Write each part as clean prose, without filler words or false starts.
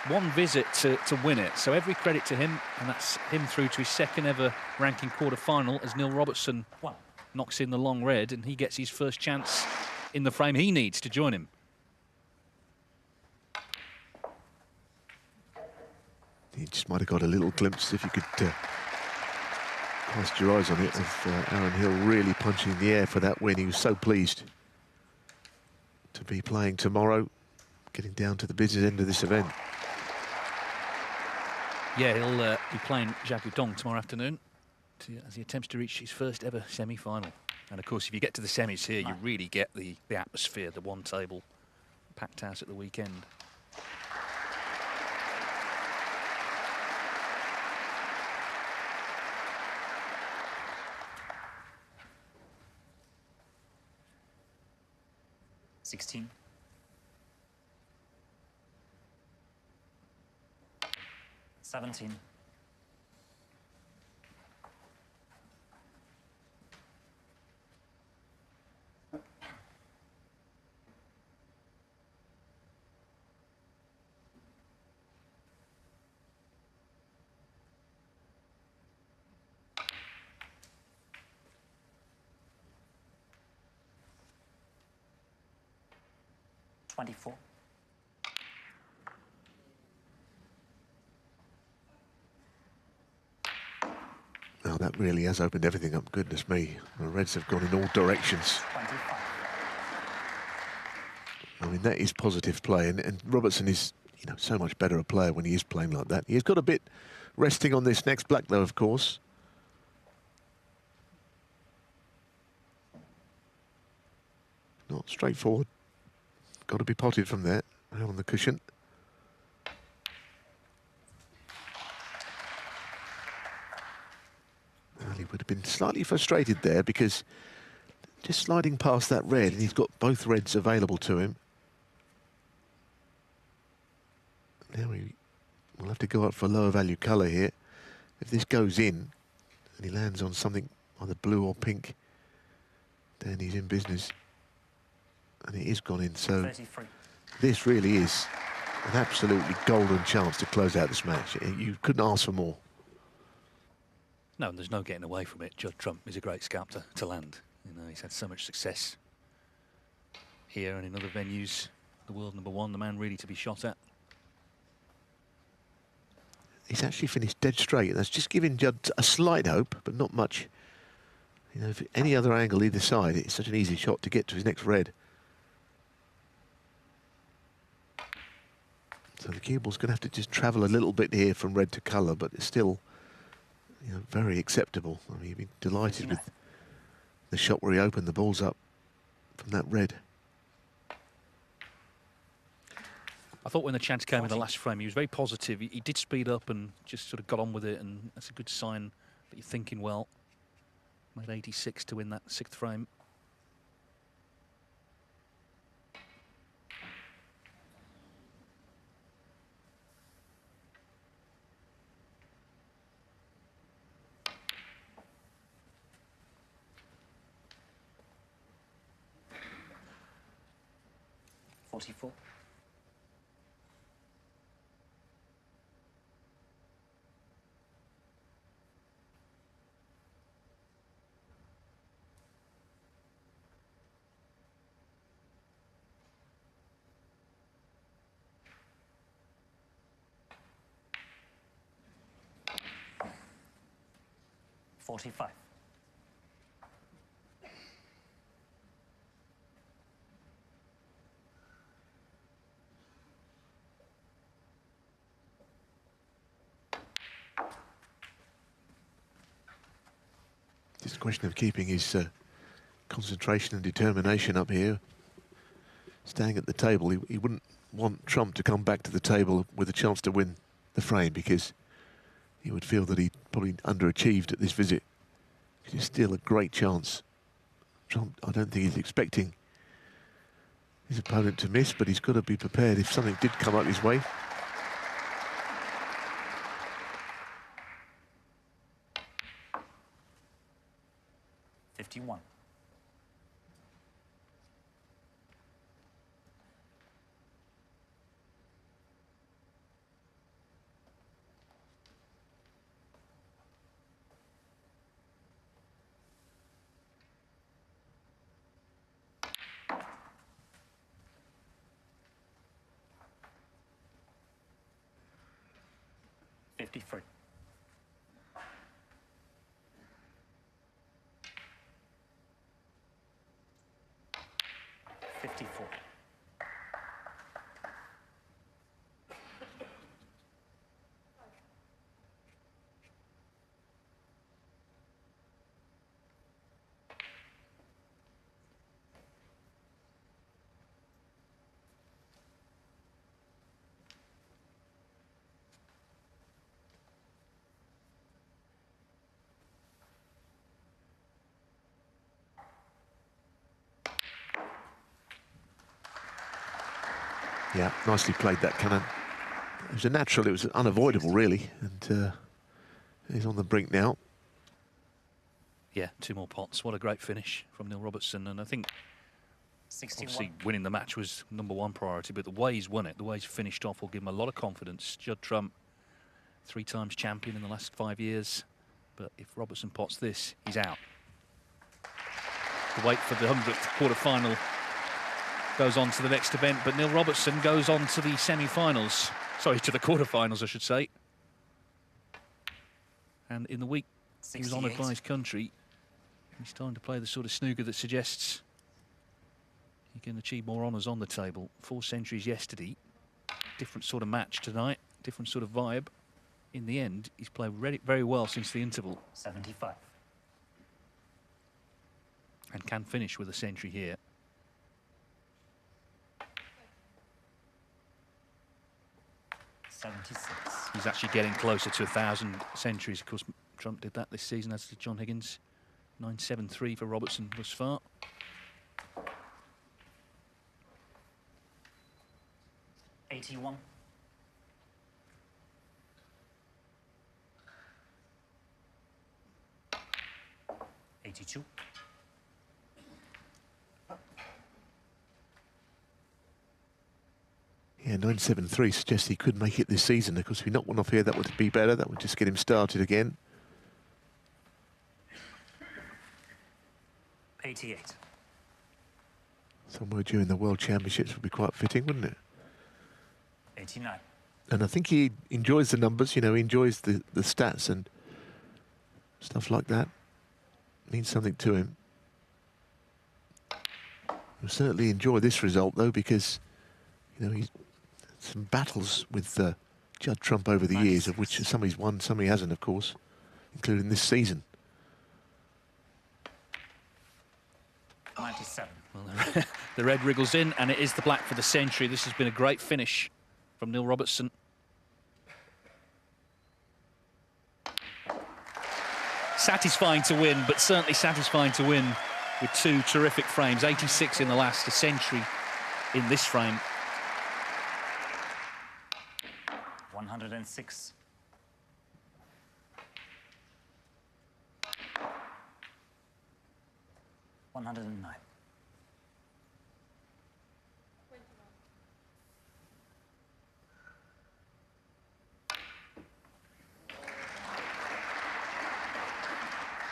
one visit to win it, so every credit to him, and that's him through to his second ever ranking quarter-final as Neil Robertson knocks in the long red, and he gets his first chance in the frame he needs to join him. You just might have got a little glimpse, if you could cast your eyes on it, of Aaron Hill really punching the air for that win. He was so pleased to be playing tomorrow, getting down to the business end of this event. Yeah, he'll be playing Jagodong tomorrow afternoon as he attempts to reach his first ever semi-final. And of course, if you get to the semis here, you really get the atmosphere, the one table packed house at the weekend. $16. 17. 24. Now that really has opened everything up, goodness me. The Reds have gone in all directions. 25. I mean, that is positive play, and Robertson is, you know, so much better a player when he is playing like that. He's got a bit resting on this next black, though, of course. Not straightforward. Got to be potted from there, on the cushion. Well, he would have been slightly frustrated there because just sliding past that red, and he's got both reds available to him. Now we'll have to go up for lower value colour here. If this goes in and he lands on something either blue or pink, then he's in business. And it is gone in, so 33. This really is an absolutely golden chance to close out this match. You couldn't ask for more. No, and there's no getting away from it. Judd Trump is a great scalper to land. You know, he's had so much success here and in other venues. The world #1, the man really to be shot at. He's actually finished dead straight. That's just giving Judd a slight hope, but not much. You know, if any other angle either side, it's such an easy shot to get to his next red. So the cue ball's going to have to just travel a little bit here from red to colour, but it's still, you know, very acceptable. I mean, you'd be delighted with the shot where he opened the balls up from that red. I thought when the chance came in the last frame, he was very positive. He did speed up and just sort of got on with it, and that's a good sign that you're thinking well. Made 86 to win that 6th frame. $44. 45. Just a question of keeping his concentration and determination up here. Staying at the table, he wouldn't want Trump to come back to the table with a chance to win the frame, because he would feel that he probably underachieved at this visit. It's still a great chance. Trump, I don't think he's expecting his opponent to miss, but he's got to be prepared if something did come up his way. $51. 53. 54. Yeah, nicely played that cannon. It was a natural, it was unavoidable really, and he's on the brink now. Yeah, 2 more pots. What a great finish from Neil Robertson. And I think 61. obviously winning the match was #1 priority, but the way he's won it, the way he's finished off, will give him a lot of confidence. Judd Trump, 3 times champion in the last 5 years. But if Robertson pots this, he's out. The wait for the 100th quarter-final goes on to the next event, but Neil Robertson goes on to the semi-finals. Sorry, to the quarter-finals, I should say. And in the week he was honoured by his country, he's starting to play the sort of snooker that suggests he can achieve more honours on the table. 4 centuries yesterday, different sort of match tonight, different sort of vibe. In the end, he's played very well since the interval. 75. And can finish with a century here. He's actually getting closer to 1,000 centuries. Of course, Trump did that this season, as did John Higgins. 973 for Robertson thus far. '81. 82. Yeah, 973 suggests he could make it this season. Of course, if he knocked one off here, that would be better. That would just get him started again. 88. Somewhere during the World Championships would be quite fitting, wouldn't it? 89. And I think he enjoys the numbers, you know, he enjoys the stats and stuff like that. Means something to him. He'll certainly enjoy this result, though, because, you know, he's some battles with Judd Trump over the years, of which some he's won, some he hasn't, of course, including this season. 97. Well, the red wriggles in, and it is the black for the century. This has been a great finish from Neil Robertson. Satisfying to win, but certainly satisfying to win with 2 terrific frames. 86 in the last, a century in this frame. 106. 109.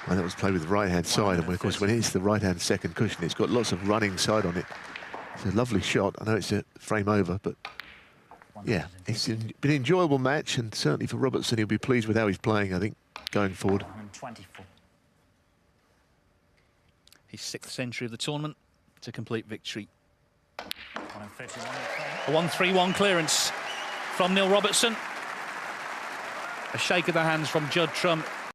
And that was played with the right-hand side, and of course when it's the right-hand second cushion, it's got lots of running side on it. It's a lovely shot. I know it's a frame over, but yeah, it's been an enjoyable match, and certainly for Robertson, he'll be pleased with how he's playing, I think, going forward. 124. His 6th century of the tournament. It's a complete victory. 131. A 1-3-1 clearance from Neil Robertson. A shake of the hands from Judd Trump.